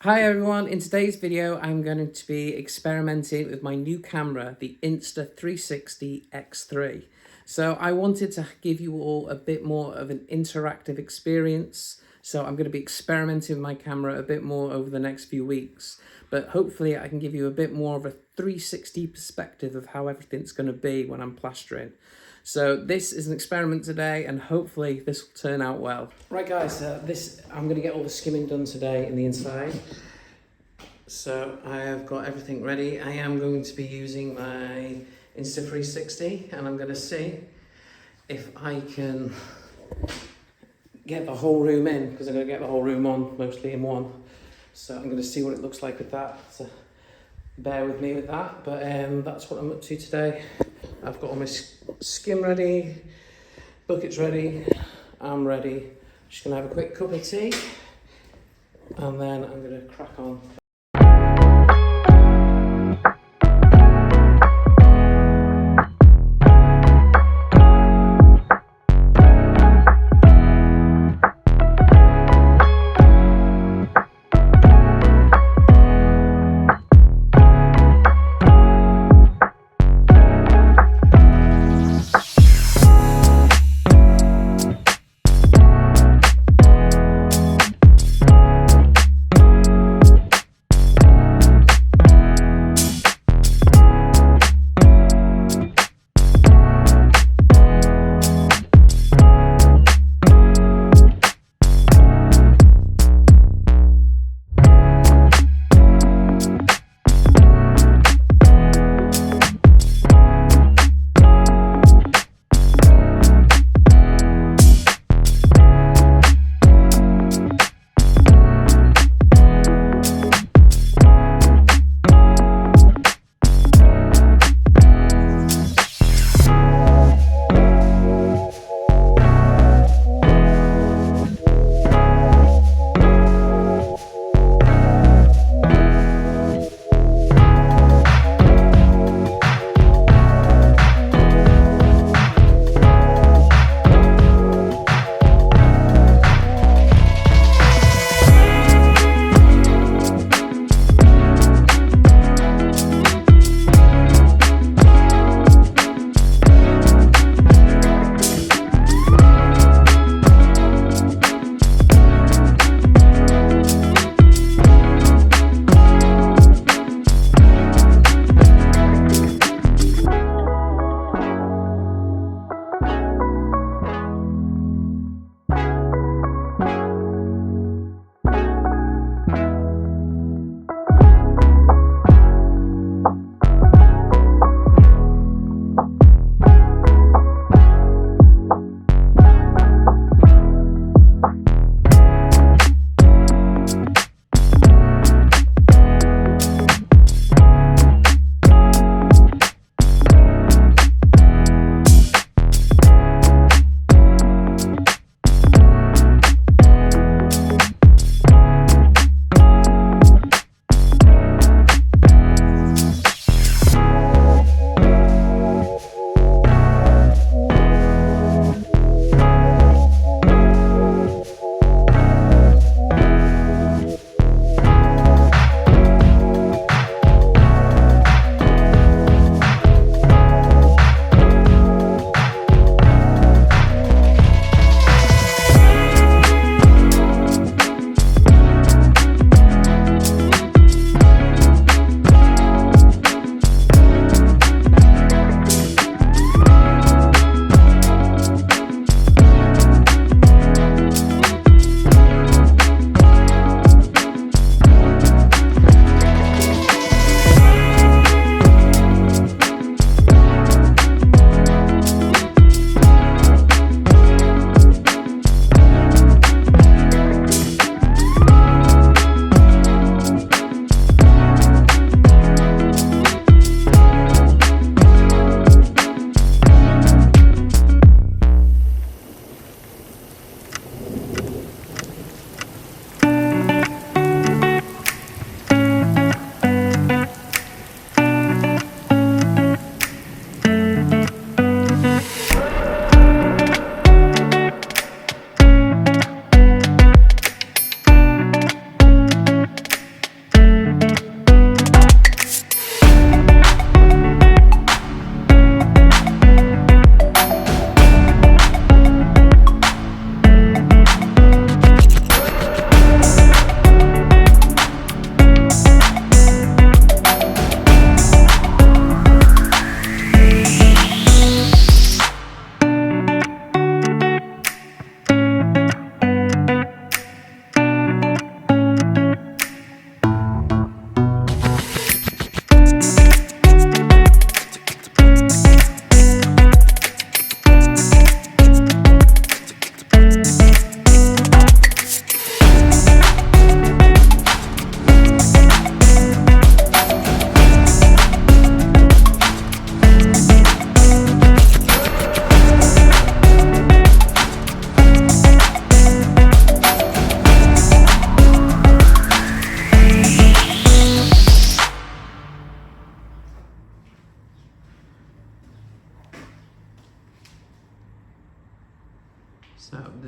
Hi everyone, in today's video I'm going to be experimenting with my new camera, the Insta360 X3. So I wanted to give you all a bit more of an interactive experience, so I'm going to be experimenting with my camera a bit more over the next few weeks, but hopefully I can give you a bit more of a 360 perspective of how everything's going to be when I'm plastering. So this is an experiment today and hopefully this will turn out well. Right guys, I'm going to get all the skimming done today in the inside. So I have got everything ready. I am going to be using my Insta360 and I'm going to see if I can get the whole room in, because I'm going to get the whole room on mostly in one. So I'm going to see what it looks like with that. So bear with me with that, but that's what I'm up to today. I've got all my skim ready, buckets ready, I'm ready. Just gonna have a quick cup of tea and then I'm gonna crack on.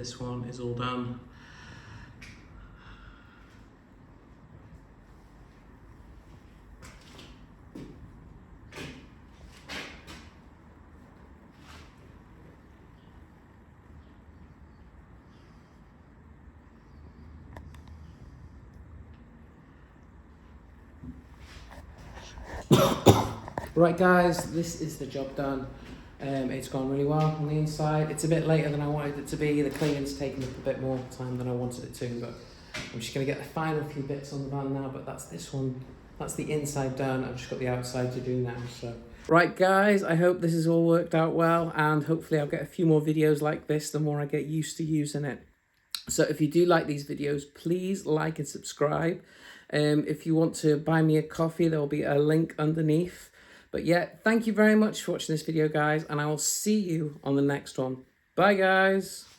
this one is all done. Right guys, this is the job done. It's gone really well on the inside. It's a bit later than I wanted it to be. The cleaning's taken up a bit more time than I wanted it to, but I'm just going to get the final few bits on the van now, but that's this one. That's the inside done. I've just got the outside to do now. So, right guys, I hope this has all worked out well, and hopefully I'll get a few more videos like this the more I get used to using it. So if you do like these videos, please like and subscribe. If you want to buy me a coffee, there will be a link underneath. But yeah, thank you very much for watching this video, guys, and I will see you on the next one. Bye, guys.